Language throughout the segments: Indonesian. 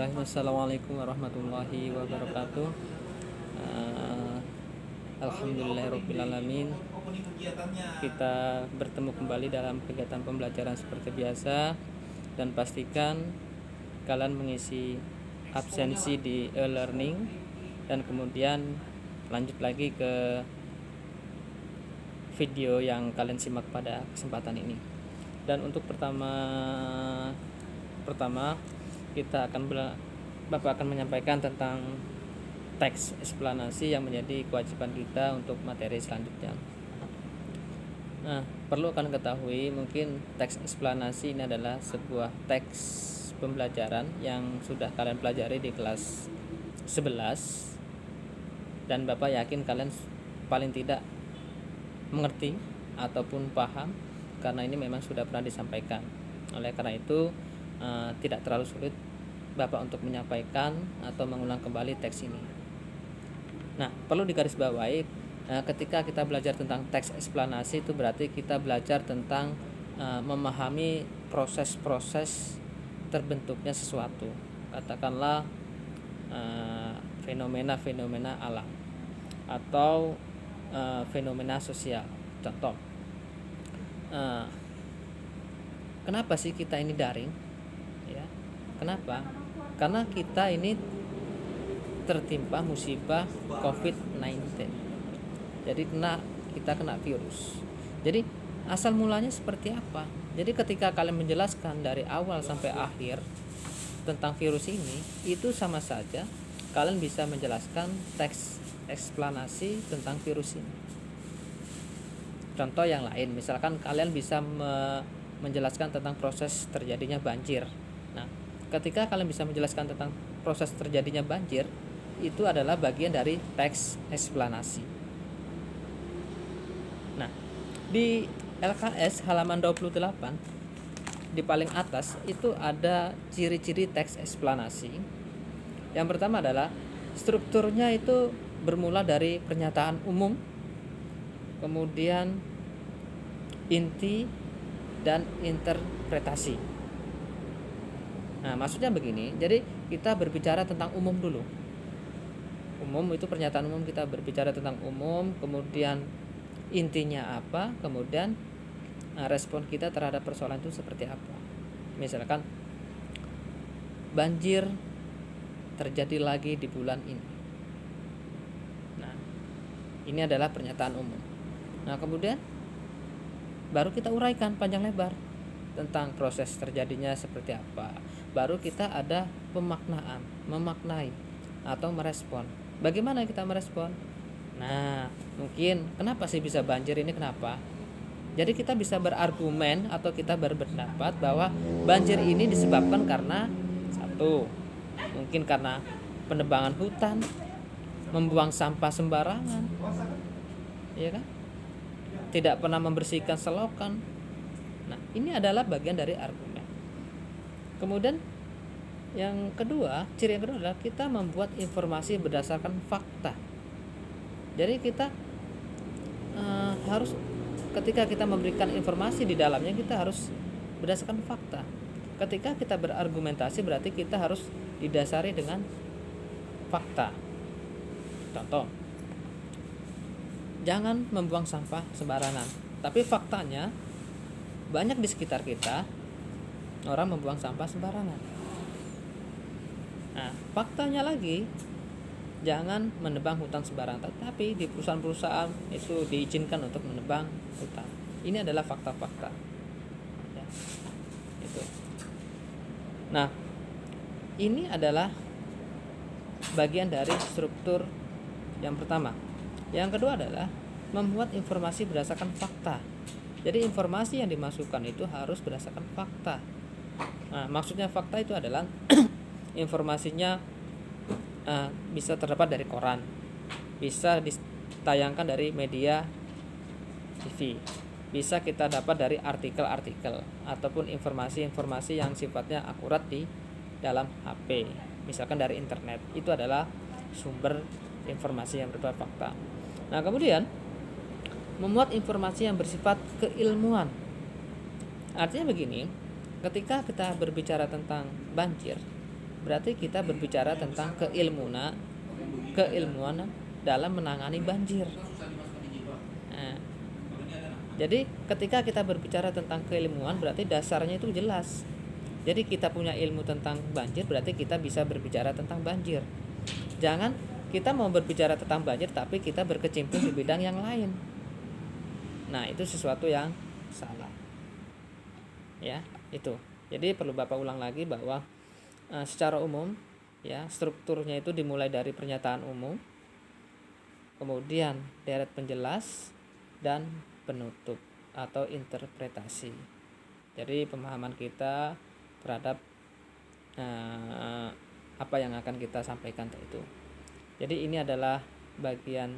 Bismillah, wassalamualaikum warahmatullahi wabarakatuh. Alhamdulillahirrahmanirrahim. Kita bertemu kembali dalam kegiatan pembelajaran seperti biasa. Dan pastikan kalian mengisi absensi di e-learning. Dan kemudian lanjut lagi ke video yang kalian simak pada kesempatan ini. Dan untuk pertama Bapak akan menyampaikan tentang teks eksplanasi yang menjadi kewajiban kita untuk materi selanjutnya. Nah, perlu akan ketahui mungkin teks eksplanasi ini adalah sebuah teks pembelajaran yang sudah kalian pelajari di kelas 11 dan Bapak yakin kalian paling tidak mengerti ataupun paham karena ini memang sudah pernah disampaikan. Oleh karena itu tidak terlalu sulit Bapak untuk menyampaikan atau mengulang kembali teks ini. Nah, perlu digarisbawahi ketika kita belajar tentang teks eksplanasi itu berarti kita belajar tentang memahami proses-proses terbentuknya sesuatu. Katakanlah fenomena-fenomena alam atau fenomena sosial. Contoh, kenapa sih kita ini daring? Kenapa? Karena kita ini tertimpa musibah COVID-19. Jadi kita kena virus. Jadi asal mulanya seperti apa? Jadi ketika kalian menjelaskan dari awal sampai akhir tentang virus ini, itu sama saja kalian bisa menjelaskan teks eksplanasi tentang virus ini. Contoh yang lain, misalkan kalian bisa menjelaskan tentang proses terjadinya banjir. Nah, ketika kalian bisa menjelaskan tentang proses terjadinya banjir, itu adalah bagian dari teks eksplanasi. Nah, di LKS halaman 28 di paling atas itu ada ciri-ciri teks eksplanasi. Yang pertama adalah strukturnya itu bermula dari pernyataan umum, kemudian inti dan interpretasi. Nah, maksudnya begini, jadi kita berbicara tentang umum dulu. Umum itu pernyataan umum, kita berbicara tentang umum, kemudian intinya apa, kemudian respon kita terhadap persoalan itu seperti apa. Misalkan banjir terjadi lagi di bulan ini. Nah, ini adalah pernyataan umum. Nah, kemudian baru kita uraikan panjang lebar tentang proses terjadinya seperti apa. Baru kita ada pemaknaan, memaknai atau merespon. Bagaimana kita merespon? Nah, mungkin kenapa sih bisa banjir ini, kenapa? Jadi kita bisa berargumen atau kita berpendapat bahwa banjir ini disebabkan karena satu, mungkin karena penebangan hutan, membuang sampah sembarangan, ya kan? Tidak pernah membersihkan selokan. Nah, ini adalah bagian dari argumen. Kemudian yang kedua, ciri yang kedua adalah kita membuat informasi berdasarkan fakta. Jadi kita harus ketika kita memberikan informasi di dalamnya kita harus berdasarkan fakta. Ketika kita berargumentasi berarti kita harus didasari dengan fakta. Contoh, jangan membuang sampah sembarangan. Tapi faktanya banyak di sekitar kita orang membuang sampah sembarangan. Nah, faktanya lagi jangan menebang hutan sembarangan, tapi di perusahaan-perusahaan itu diizinkan untuk menebang hutan. Ini adalah fakta-fakta. Ya, itu. Nah, ini adalah bagian dari struktur yang pertama. Yang kedua adalah membuat informasi berdasarkan fakta. Jadi informasi yang dimasukkan itu harus berdasarkan fakta. Nah, maksudnya fakta itu adalah informasinya bisa terdapat dari koran, bisa ditayangkan dari media TV, bisa kita dapat dari artikel-artikel ataupun informasi-informasi yang sifatnya akurat di dalam HP, misalkan dari internet. Itu adalah sumber informasi yang berupa fakta. Nah, kemudian memuat informasi yang bersifat keilmuan. Artinya begini, ketika kita berbicara tentang banjir, berarti kita berbicara tentang keilmuan dalam menangani banjir. Nah, jadi ketika kita berbicara tentang keilmuan berarti dasarnya itu jelas. Jadi kita punya ilmu tentang banjir berarti kita bisa berbicara tentang banjir. Jangan kita mau berbicara tentang banjir tapi kita berkecimpung di bidang yang lain. Nah, itu sesuatu yang salah. Ya, itu. Jadi perlu Bapak ulang lagi bahwa secara umum ya, strukturnya itu dimulai dari pernyataan umum, kemudian deret penjelas dan penutup atau interpretasi. Jadi pemahaman kita terhadap apa yang akan kita sampaikan itu. Jadi ini adalah bagian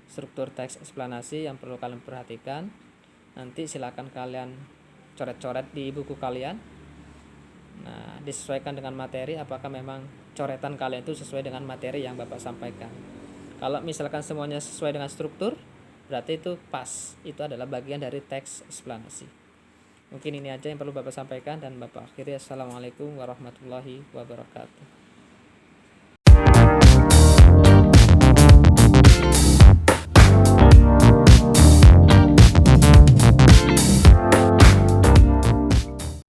struktur teks eksplanasi yang perlu kalian perhatikan. Nanti silakan kalian coret-coret di buku kalian. Nah, disesuaikan dengan materi, apakah memang coretan kalian itu sesuai dengan materi yang Bapak sampaikan. Kalau misalkan semuanya sesuai dengan struktur, berarti itu pas. Itu adalah bagian dari teks eksplanasi. Mungkin ini aja yang perlu Bapak sampaikan dan Bapak akhiri. Assalamualaikum warahmatullahi wabarakatuh.